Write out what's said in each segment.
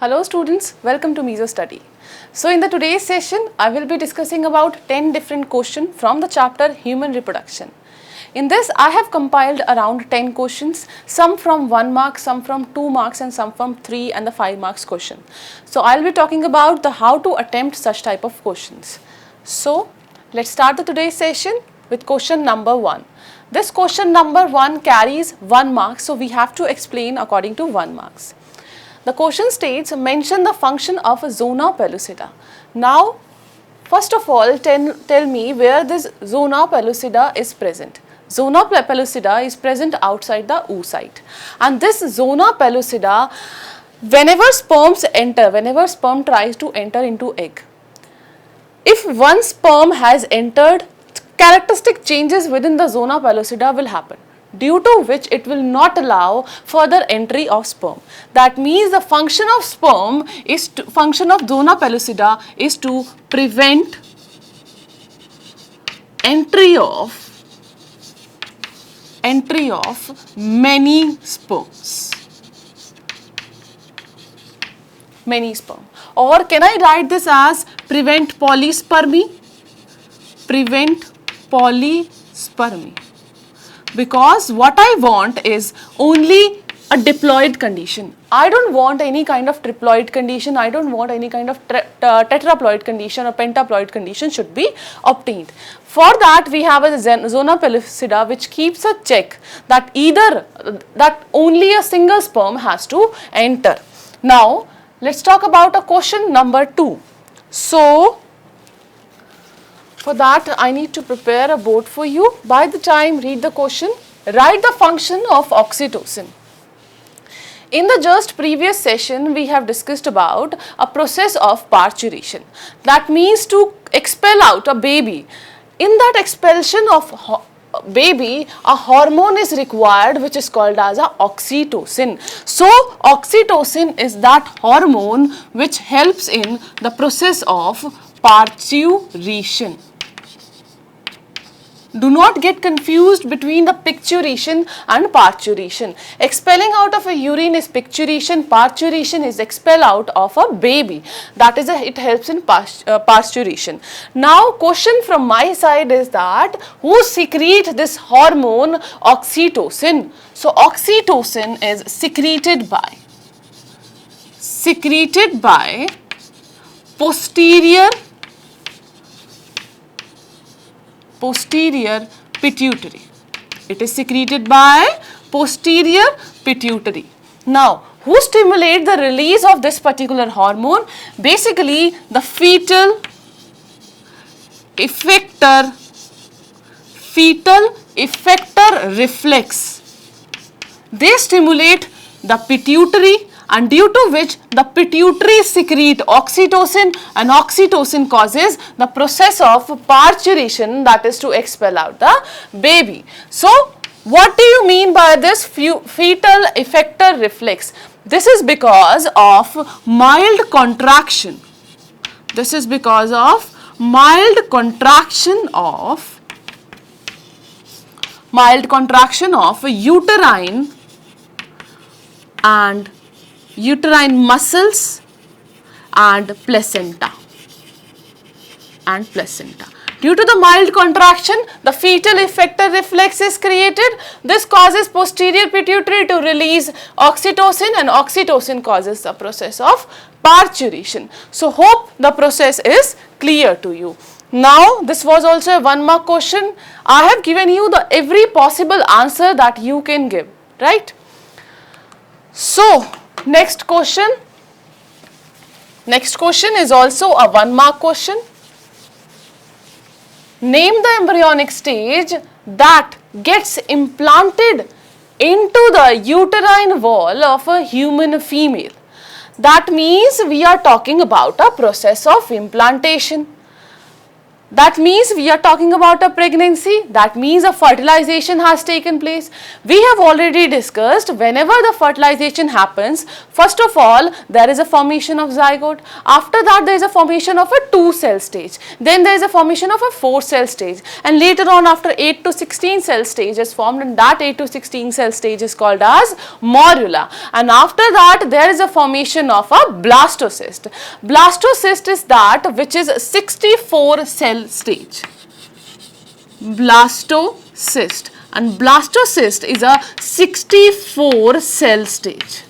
Hello students, welcome to Meso Study. So in the today's session, I will be discussing about 10 different questions from the chapter Human Reproduction. In this, I have compiled around 10 questions, some from 1 mark, some from 2 marks and some from 3 and the 5 marks question. So I will be talking about the how to attempt such type of questions. So let's start the today's session with question number 1. This question number 1 carries 1 mark, so we have to explain according to 1 marks. The question states, mention the function of a zona pellucida. Now, first of all, tell me where this zona pellucida is present. Zona pellucida is present outside the oocyte. And this zona pellucida, whenever sperm tries to enter into egg, if one sperm has entered, characteristic changes within the zona pellucida will happen, due to which it will not allow further entry of sperm. That means the function of sperm is function of zona pellucida is to prevent entry of many sperms. Many sperm. Or can I write this as prevent polyspermy? Prevent polyspermy. Because what I want is only a diploid condition. I don't want any kind of triploid condition. I don't want any kind of tetraploid condition or pentaploid condition should be obtained. For that, we have a zona pellucida which keeps a check that that only a single sperm has to enter. Now, let's talk about a question number 2. So, for that, I need to prepare a board for you. By the time read the question, write the function of oxytocin. In the just previous session, we have discussed about a process of parturition. That means to expel out a baby. In that expulsion of baby, a hormone is required which is called as a oxytocin. So, oxytocin is that hormone which helps in the process of parturition. Do not get confused between the picturation and parturition. Expelling out of a urine is picturation, parturition is expel out of a baby. That is, it helps in parturition. Now, question from my side is that who secrete this hormone oxytocin? So, oxytocin is secreted by posterior pituitary. It is secreted by posterior pituitary. Now, who stimulate the release of this particular hormone? Basically, the fetal effector reflex. They stimulate the pituitary, and due to which the pituitary secrete oxytocin, and oxytocin causes the process of parturition, that is to expel out the baby. So, what do you mean by this fetal effector reflex? This is because of mild contraction. This is because of mild contraction of uterine muscles and placenta. Due to the mild contraction, the fetal effector reflex is created. This causes posterior pituitary to release oxytocin, and oxytocin causes the process of parturition. So, hope the process is clear to you. Now, this was also a 1 mark question. I have given you the every possible answer that you can give, right? So, next question is also a 1 mark question. Name the embryonic stage that gets implanted into the uterine wall of a human female. That means we are talking about a process of implantation. That means we are talking about a pregnancy. That means a fertilization has taken place. We have already discussed whenever the fertilization happens, first of all, there is a formation of zygote. After that, there is a formation of a 2-cell stage. Then there is a formation of a 4-cell stage. And later on, after 8 to 16 cell stage is formed, and that 8 to 16 cell stage is called as morula. And after that, there is a formation of a blastocyst. Blastocyst is that which is 64 cell stage. Blastocyst, and blastocyst is a 64 cell stage.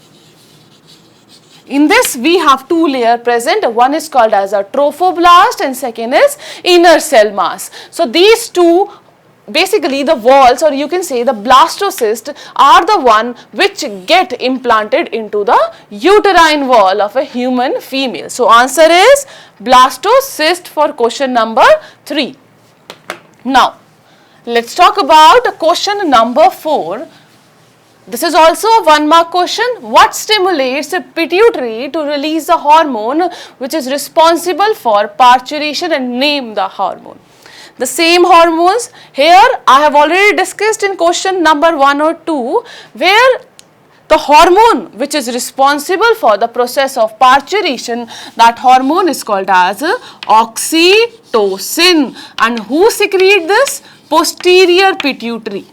In this we have two layers present. One is called as a trophoblast and second is inner cell mass. So these two, basically the walls, or you can say the blastocyst, are the one which get implanted into the uterine wall of a human female. So answer is blastocyst for question number 3. Now let's talk about question number 4. This is also a 1-mark question. What stimulates the pituitary to release the hormone which is responsible for parturition, and name the hormone. The same hormones here I have already discussed in question number 1 or 2, where the hormone which is responsible for the process of parturition, that hormone is called as oxytocin. And who secrete this? Posterior pituitary.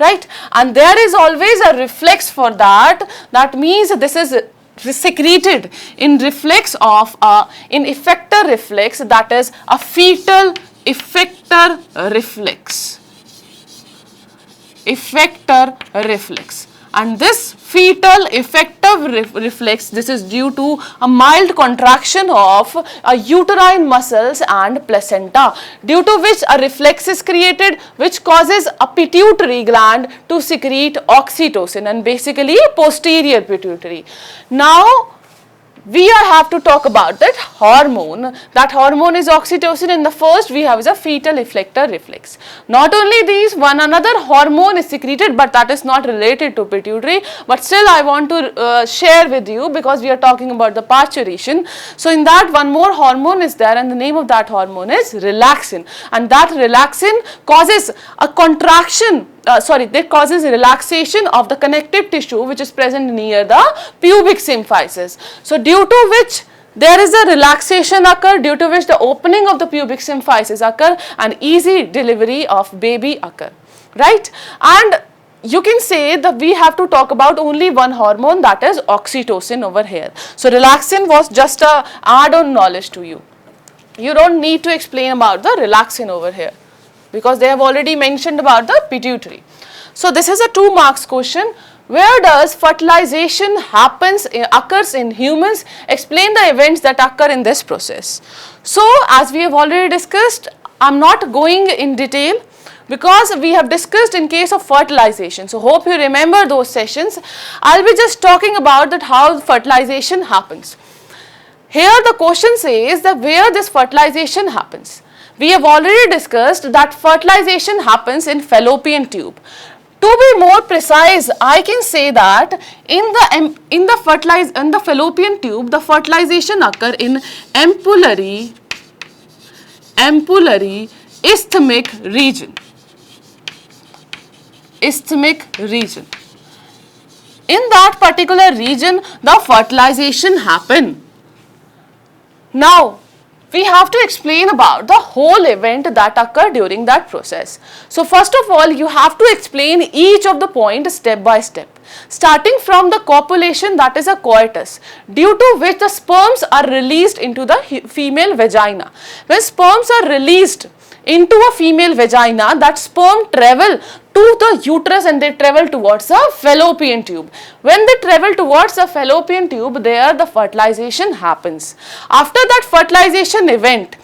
Right? And there is always a reflex for that. That means this is secreted in reflex of in effector reflex, that is a fetal effector reflex. Effector reflex. And this fetal effective reflex, this is due to a mild contraction of uterine muscles and placenta, due to which a reflex is created which causes a pituitary gland to secrete oxytocin, and basically posterior pituitary. Now we have to talk about that hormone. That hormone is oxytocin, and the first we have is a fetal effector reflex. Not only these, one another hormone is secreted, but that is not related to pituitary, but still I want to share with you because we are talking about the parturition. So in that, one more hormone is there, and the name of that hormone is relaxin, and that relaxin causes a contraction, that causes relaxation of the connective tissue which is present near the pubic symphysis. So due to which there is a relaxation occur, due to which the opening of the pubic symphysis occur and easy delivery of baby occur, right? And you can say that we have to talk about only one hormone, that is oxytocin over here. So relaxin was just a add-on knowledge to you. You don't need to explain about the relaxin over here, because they have already mentioned about the pituitary. So this is a 2 marks question. Where does fertilization occurs in humans? Explain the events that occur in this process. So as we have already discussed, I am not going in detail because we have discussed in case of fertilization. So hope you remember those sessions. I will be just talking about that how fertilization happens. Here the question says that where this fertilization happens. We have already discussed that fertilization happens in fallopian tube. To be more precise, I can say that in the fallopian tube, the fertilization occur in ampullary isthmic region. Isthmic region. In that particular region, the fertilization happen. Now, we have to explain about the whole event that occurred during that process. So first of all, you have to explain each of the point step by step. Starting from the copulation, that is a coitus, due to which the sperms are released into the female vagina. When sperms are released into a female vagina, that sperm travel to the uterus and they travel towards the fallopian tube. When they travel towards the fallopian tube, there the fertilization happens. After that fertilization event,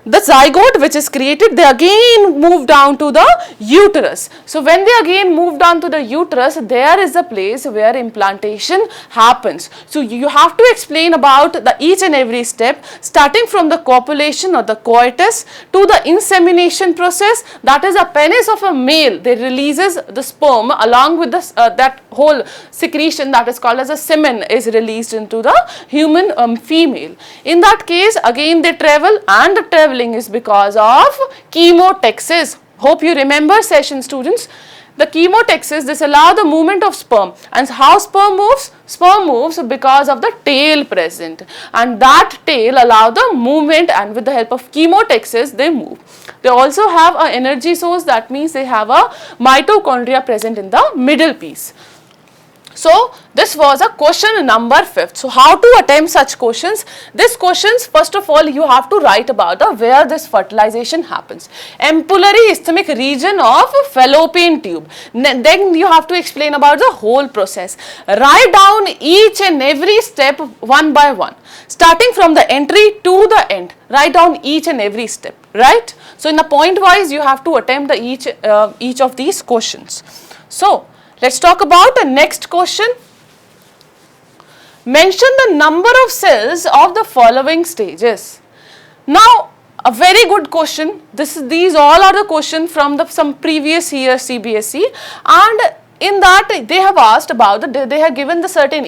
the zygote which is created, they again move down to the uterus. So when they again move down to the uterus, there is a place where implantation happens. So you have to explain about the each and every step, starting from the copulation or the coitus to the insemination process, that is a penis of a male, they releases the sperm along with the, that whole secretion that is called as a semen is released into the human female. In that case, again they travel and leveling is because of chemotaxis. Hope you remember session students. The chemotaxis, this allow the movement of sperm. And how sperm moves? Sperm moves because of the tail present, and that tail allow the movement, and with the help of chemotaxis they move. They also have an energy source, that means they have a mitochondria present in the middle piece. So, this was a question number 5th. So, how to attempt such questions? These questions, first of all, you have to write about where this fertilization happens. Ampullary isthmic region of fallopian tube. Then you have to explain about the whole process. Write down each and every step one by one. Starting from the entry to the end. Write down each and every step, right? So, in the point wise, you have to attempt each of these questions. So, let's talk about the next question. Mention the number of cells of the following stages. Now, a very good question. These all are the questions from some previous year CBSE, and in that they have asked about they have given the certain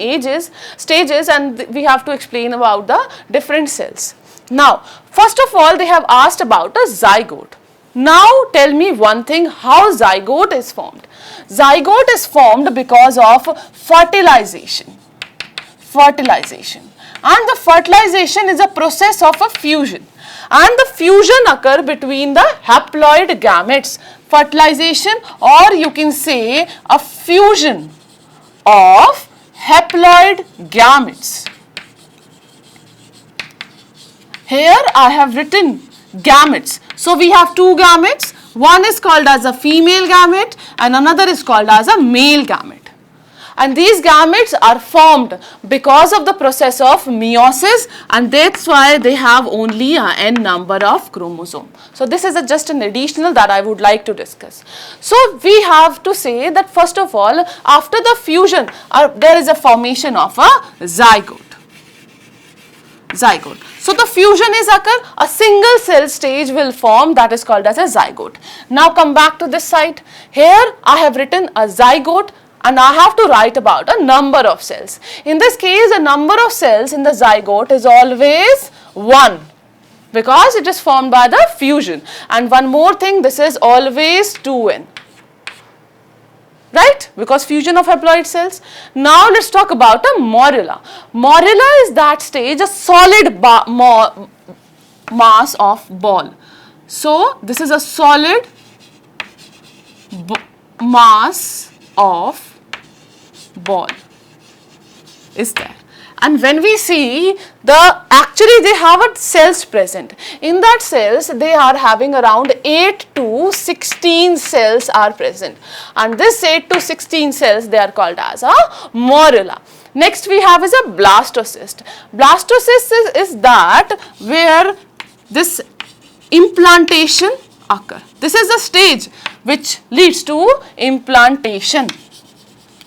stages, and we have to explain about the different cells. Now, first of all, they have asked about a zygote. Now, tell me one thing, how zygote is formed? Zygote is formed because of fertilization. And the fertilization is a process of a fusion, and the fusion occur between the haploid gametes. Fertilization, or you can say a fusion of haploid gametes. Here I have written gametes. So, we have two gametes. One is called as a female gamete and another is called as a male gamete. And these gametes are formed because of the process of meiosis, and that's why they have only an n number of chromosomes. So, this is just an additional that I would like to discuss. So, we have to say that first of all, after the fusion, there is a formation of a zygote. So, the fusion is occur, a single cell stage will form, that is called as a zygote. Now, come back to this side. Here I have written a zygote, and I have to write about a number of cells. In this case, the number of cells in the zygote is always 1 because it is formed by the fusion. And one more thing, this is always 2n. Right? Because fusion of haploid cells. Now, let's talk about a morula. Morula is that stage, a solid mass of ball. So, this is a solid mass of ball is there. And when we see actually they have a cells present. In that cells, they are having around 8 to 16 cells are present. And this 8 to 16 cells, they are called as a morula. Next we have is a blastocyst. Blastocyst is that where this implantation occur. This is the stage which leads to implantation.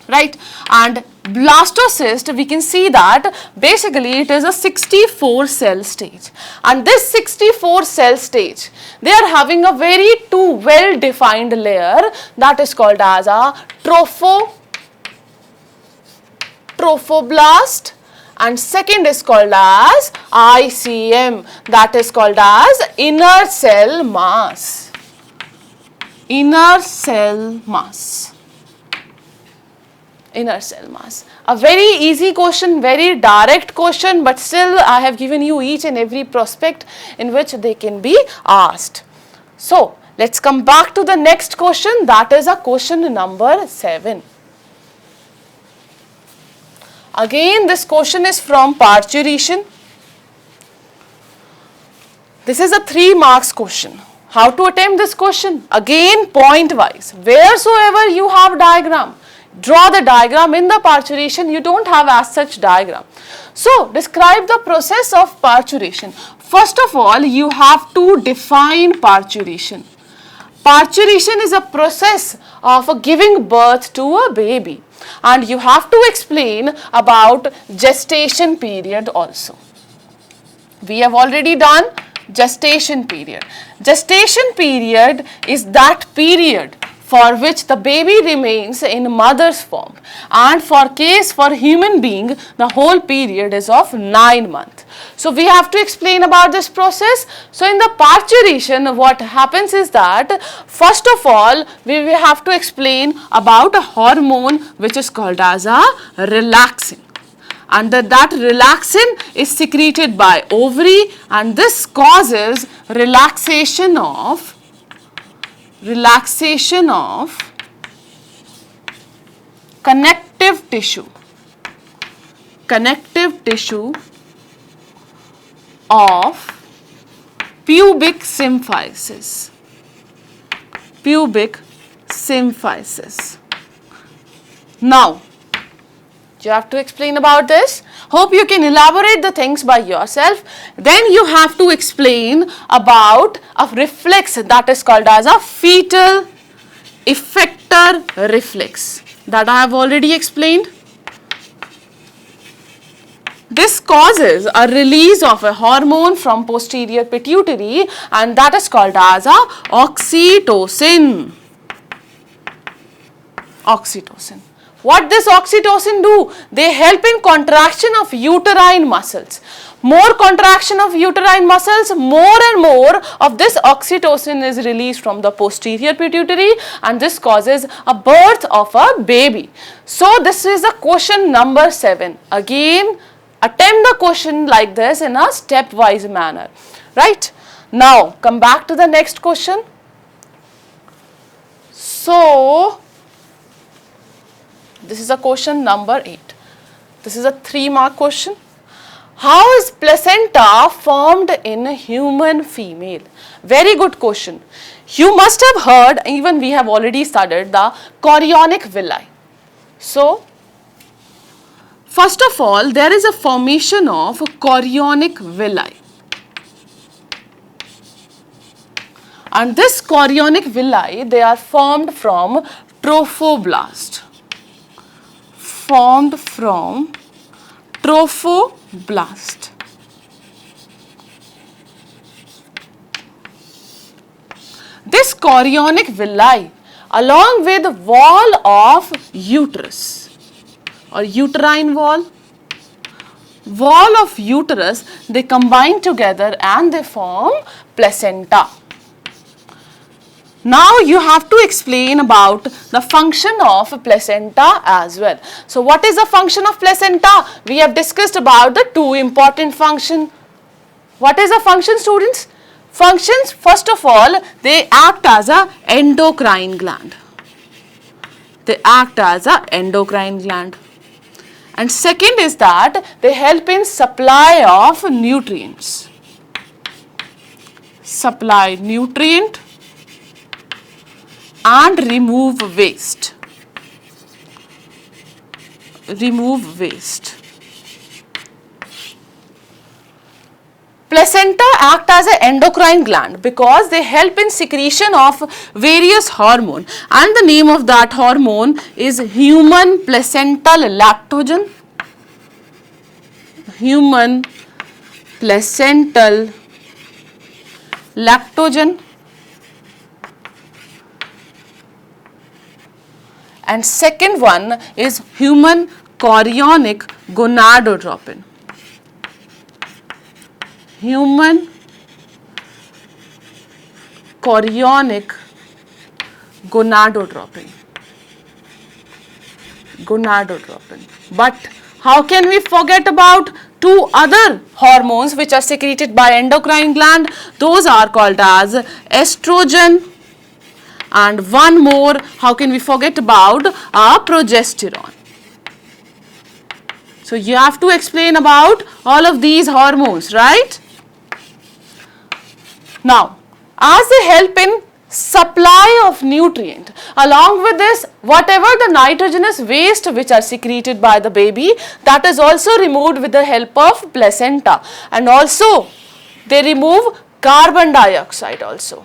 Right, and blastocyst, we can see that basically it is a 64 cell stage, and this 64 cell stage, they are having a very two well defined layer that is called as a trophoblast, and second is called as ICM, that is called as inner cell mass. Inner cell mass. A very easy question, very direct question, but still I have given you each and every prospect in which they can be asked. So, let's come back to the next question, that is a question number 7. Again, this question is from parturition. This is a 3 marks question. How to attempt this question? Again, point wise. Wheresoever you have diagram, draw the diagram. In the parturition, you don't have as such diagram. So, describe the process of parturition. First of all, you have to define parturition. Parturition is a process of giving birth to a baby, and you have to explain about gestation period also. We have already done gestation period. Gestation period is that period for which the baby remains in mother's form, and for human being the whole period is of 9 months. So we have to explain about this process. So in the parturition, what happens is that first of all we will have to explain about a hormone which is called as a relaxin, and that relaxin is secreted by ovary, and this causes relaxation of connective tissue of pubic symphysis. Now, you have to explain about this. Hope you can elaborate the things by yourself. Then you have to explain about a reflex that is called as a fetal effector reflex, that I have already explained. This causes a release of a hormone from posterior pituitary, and that is called as a oxytocin. What this oxytocin do? They help in contraction of uterine muscles. More contraction of uterine muscles, more and more of this oxytocin is released from the posterior pituitary, and this causes a birth of a baby. So this is a question number 7. Again, attempt the question like this in a stepwise manner, right? Now come back to the next question. So this is a question number 8. This is a 3-mark question. How is placenta formed in a human female? Very good question. You must have heard, even we have already studied the chorionic villi. So first of all, there is a formation of chorionic villi, and this chorionic villi, they are formed from trophoblast. This chorionic villi, along with wall of uterus or uterine wall of uterus, they combine together and they form placenta. Now you have to explain about the function of placenta as well. So what is the function of placenta? We have discussed about the 2 important functions. What is the function, students? Functions, first of all, they act as a endocrine gland. And second is that they help in supply of nutrients. Supply nutrient and remove waste. Placenta act as an endocrine gland because they help in secretion of various hormone, and the name of that hormone is human placental lactogen. And second one is human chorionic gonadotropin. But how can we forget about 2 other hormones which are secreted by endocrine gland? Those are called as estrogen, and one more, how can we forget about progesterone? So you have to explain about all of these hormones, right? Now, as they help in supply of nutrient, along with this, whatever the nitrogenous waste which are secreted by the baby, that is also removed with the help of placenta, and also they remove carbon dioxide also.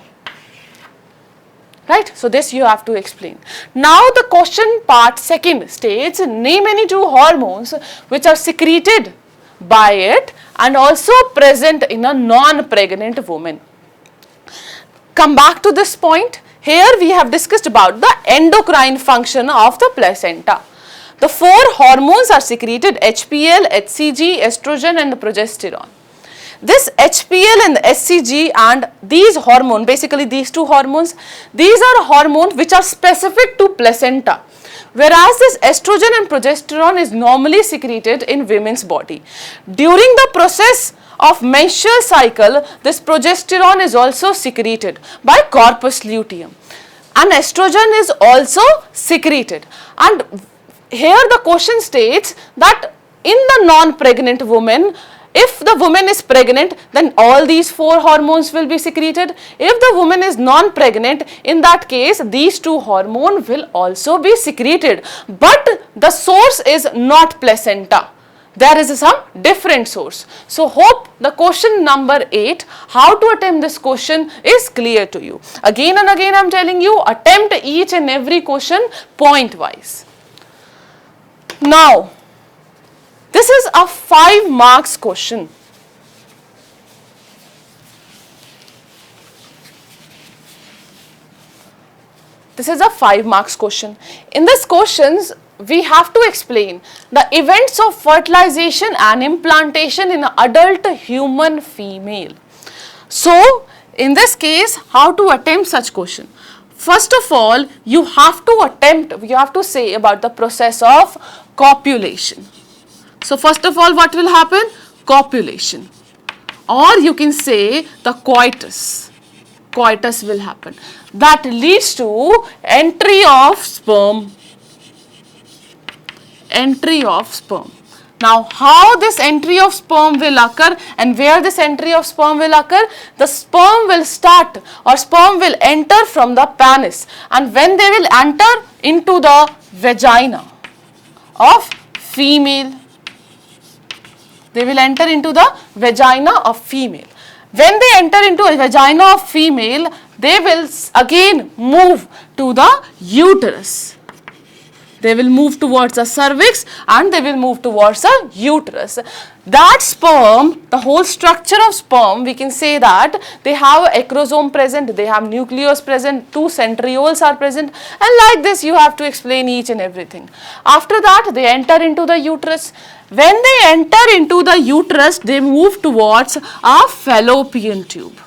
Right? So this you have to explain. Now the question part 2 states, name any 2 hormones which are secreted by it and also present in a non-pregnant woman. Come back to this point. here we have discussed about the endocrine function of the placenta. The 4 hormones are secreted: HPL, HCG, estrogen and progesterone. This HPL and HCG and these hormones, basically these 2 hormones, these are hormones which are specific to placenta. Whereas this estrogen and progesterone is normally secreted in women's body. During the process of menstrual cycle, this progesterone is also secreted by corpus luteum, and estrogen is also secreted. And here the question states that in the non-pregnant woman, if the woman is pregnant, then all these 4 hormones will be secreted. If the woman is non-pregnant, in that case, these 2 hormones will also be secreted. But the source is not placenta. There is some different source. So, hope the question number 8, how to attempt this question, is clear to you. Again and again I am telling you, attempt each and every question point wise. Now, this is a 5 marks question. This is a 5 marks question. In this questions, we have to explain the events of fertilization and implantation in an adult human female. So, in this case, how to attempt such question? First of all, you have to say about the process of copulation. So, first of all, what will happen? Copulation, or you can say the coitus. Coitus will happen. That leads to entry of sperm. Entry of sperm. Now, how this entry of sperm will occur and where this entry of sperm will occur? The sperm will start, or sperm will enter from the penis, and when they will enter into the vagina of female, they will enter into the vagina of female. When they enter into a vagina of female, they will again move to the uterus. They will move towards the cervix and they will move towards the uterus. That sperm, the whole structure of sperm, we can say that they have acrosome present, they have nucleus present, 2 centrioles are present, and like this you have to explain each and everything. After that, they enter into the uterus. When they enter into the uterus, they move towards a fallopian tube.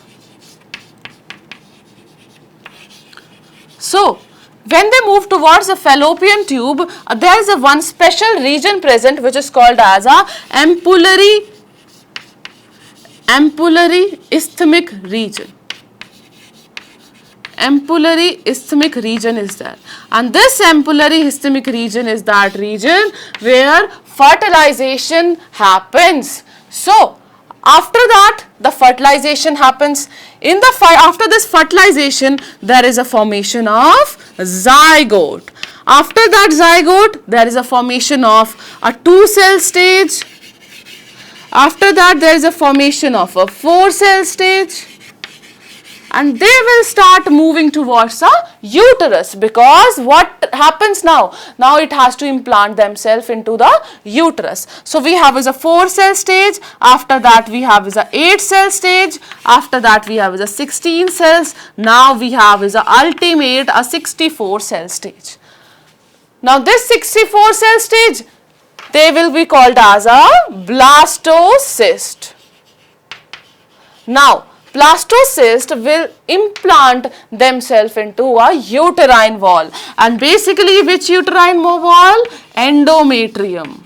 So, when they move towards the fallopian tube, there is a one special region present which is called as a ampullary isthmic region. Ampullary isthmic region is there, and this ampullary isthmic region is that region where fertilization happens. So, after that, the fertilization happens. After this fertilization, there is a formation of zygote. After that zygote, there is a formation of a 2-cell stage. After that, there is a formation of a 4-cell stage. And they will start moving towards the uterus, because what happens now? Now it has to implant themselves into the uterus. So we have is a 4-cell stage, after that we have is a 8-cell stage, after that we have is a 16 cells, now we have is a ultimate a 64-cell stage. Now this 64-cell stage, they will be called as a blastocyst. Now, blastocyst will implant themselves into a uterine wall, and basically which uterine wall? Endometrium.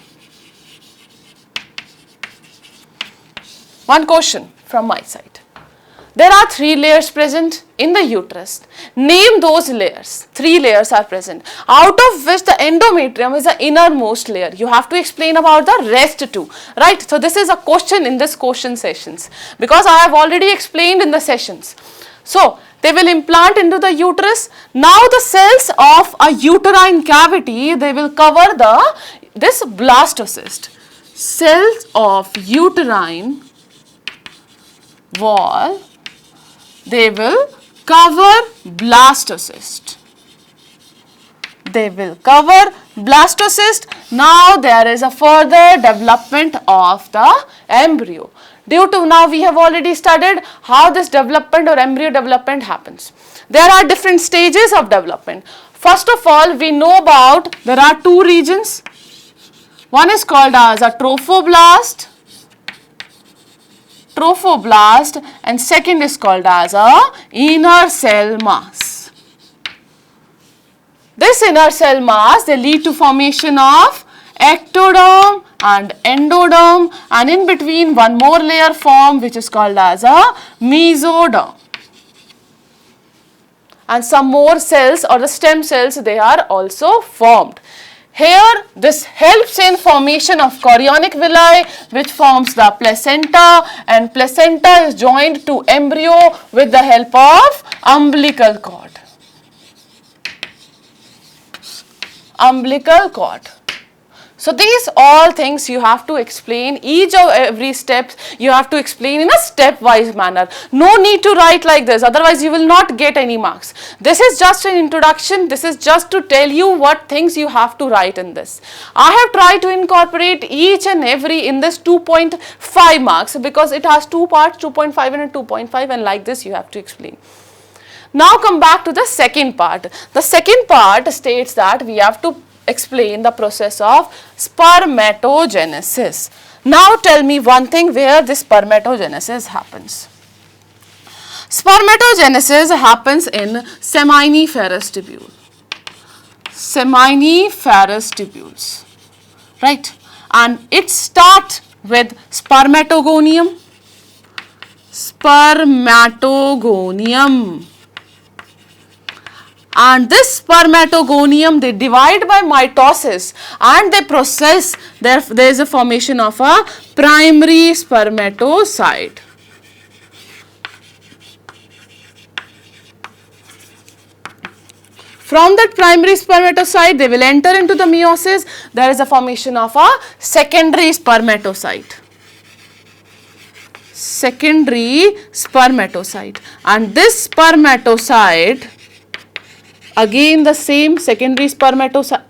One question from my side. There are 3 layers present in the uterus. Name those layers. 3 layers are present, out of which the endometrium is the innermost layer. You have to explain about the rest too, right? So this is a question in this question sessions, because I have already explained in the sessions. So they will implant into the uterus. Now the cells of a uterine cavity, they will cover this blastocyst. Cells of uterine wall, they will cover blastocyst. They will cover blastocyst. Now there is a further development of the embryo. Due to now we have already studied how this development or embryo development happens. There are different stages of development. First of all, we know about there are two regions. One is called as a trophoblast, and second is called as a inner cell mass. This inner cell mass, they lead to formation of ectoderm and endoderm, and in between one more layer form which is called as a mesoderm. And some more cells or the stem cells, they are also formed. Here this helps in formation of chorionic villi which forms the placenta, and placenta is joined to embryo with the help of umbilical cord. Umbilical cord. So these all things you have to explain, each of every steps you have to explain in a stepwise manner. No need to write like this, otherwise you will not get any marks. This is just an introduction, this is just to tell you what things you have to write in this. I have tried to incorporate each and every in this 2.5 marks because it has two parts, 2.5 and 2.5, and like this you have to explain. Now come back to the second part. The second part states that we have to explain the process of spermatogenesis. Now tell me one thing where this spermatogenesis happens. Spermatogenesis happens in seminiferous tubule. Seminiferous tubules, right? And it starts with spermatogonium. Spermatogonium. And this spermatogonium, they divide by mitosis and they process, there is a formation of a primary spermatocyte. From that primary spermatocyte, they will enter into the meiosis, there is a formation of a secondary spermatocyte. Secondary spermatocyte. And this spermatocyte, again the same secondary spermatocyte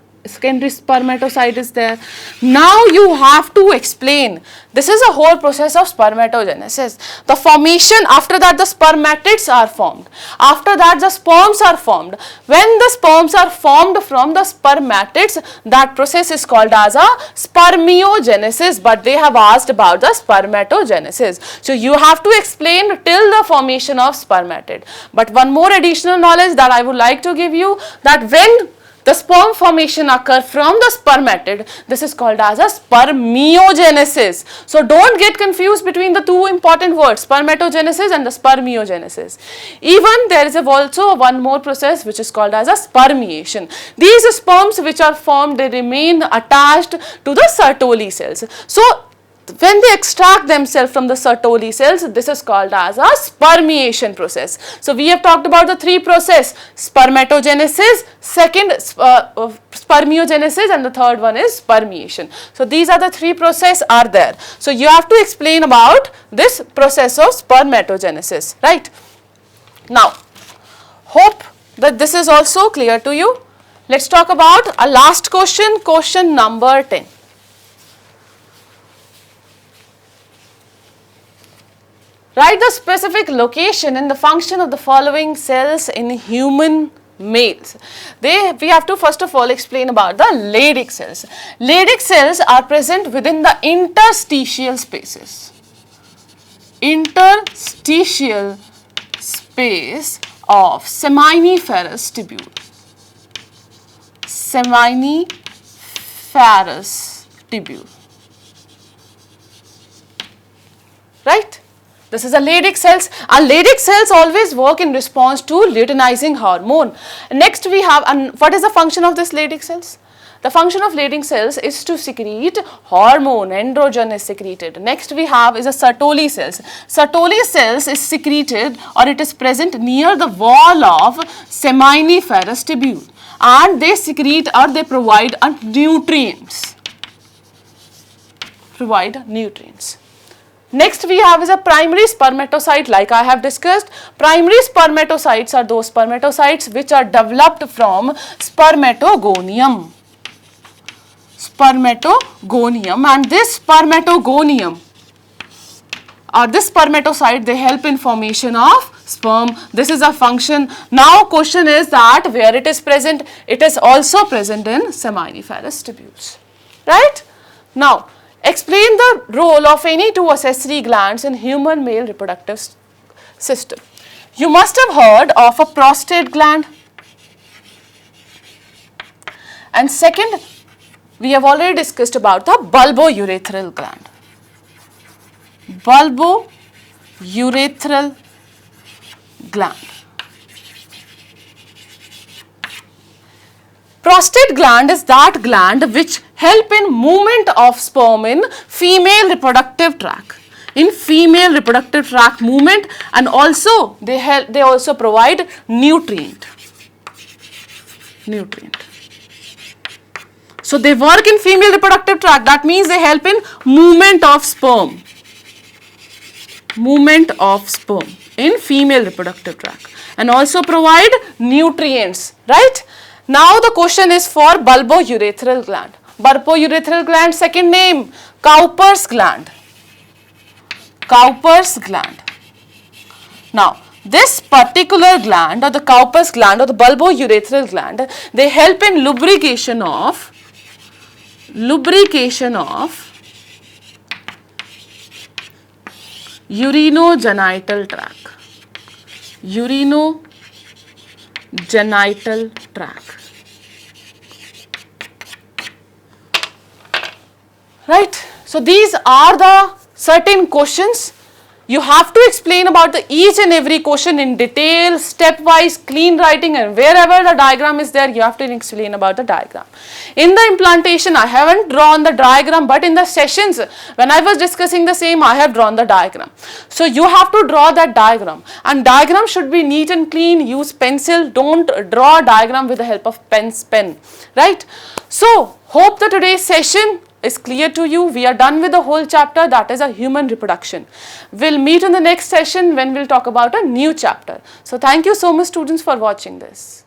is there. Now you have to explain. This is a whole process of spermatogenesis. The formation, after that the spermatids are formed. After that the sperms are formed. When the sperms are formed from the spermatids, that process is called as a spermiogenesis, but they have asked about the spermatogenesis. So you have to explain till the formation of spermatid. But one more additional knowledge that I would like to give you, that when the sperm formation occur from the spermatid, this is called as a spermiogenesis. So don't get confused between the two important words, spermatogenesis and the spermiogenesis. Even there is also one more process which is called as a spermiation. These sperms which are formed, they remain attached to the Sertoli cells. So when they extract themselves from the Sertoli cells, this is called as a spermiation process. So we have talked about the three processes: spermatogenesis, second spermiogenesis, and the third one is spermiation. So these are the three processes are there. So you have to explain about this process of spermatogenesis, right? Now, hope that this is also clear to you. Let's talk about a last question, question number 10. Write the specific location and the function of the following cells in human males. We have to first of all explain about the Leydig cells. Leydig cells are present within the interstitial spaces. Interstitial space of seminiferous tubule. Seminiferous tubule. Right? This is a Leydig cells. Our Leydig cells always work in response to luteinizing hormone. Next we have, what is the function of this Leydig cells? The function of Leydig cells is to secrete hormone, androgen is secreted. Next we have is a Sertoli cells. Sertoli cells is secreted or it is present near the wall of seminiferous tubule, and they secrete or they provide nutrients. Next we have is a primary spermatocyte, like I have discussed. Primary spermatocytes are those spermatocytes which are developed from spermatogonium. And this spermatogonium this spermatocyte, they help in formation of sperm. This is a function. Now question is that where it is present? It is also present in seminiferous tubules, right? Now explain the role of any two accessory glands in human male reproductive system. You must have heard of a prostate gland, and second, we have already discussed about the bulbourethral gland. Bulbourethral gland. Prostate gland is that gland which help in movement of sperm in female reproductive tract. In female reproductive tract movement, and also they also provide nutrient. So they work in female reproductive tract. That means they help in movement of sperm. In female reproductive tract, and also provide nutrients, right? Now the question is for bulbourethral gland. Bulbourethral gland, second name, Cowper's gland. Now this particular gland, or the Cowper's gland or the bulbourethral gland, they help in lubrication of urinogenital tract. Right? So these are the certain questions. You have to explain about each and every question in detail, stepwise, clean writing, and wherever the diagram is there, you have to explain about the diagram. In the implantation, I haven't drawn the diagram, but in the sessions, when I was discussing the same, I have drawn the diagram. So you have to draw that diagram, and diagram should be neat and clean. Use pencil, don't draw a diagram with the help of pen, right? So hope that today's session is clear to you. We are done with the whole chapter, that is a human reproduction. We'll meet in the next session when we'll talk about a new chapter. So thank you so much students for watching this.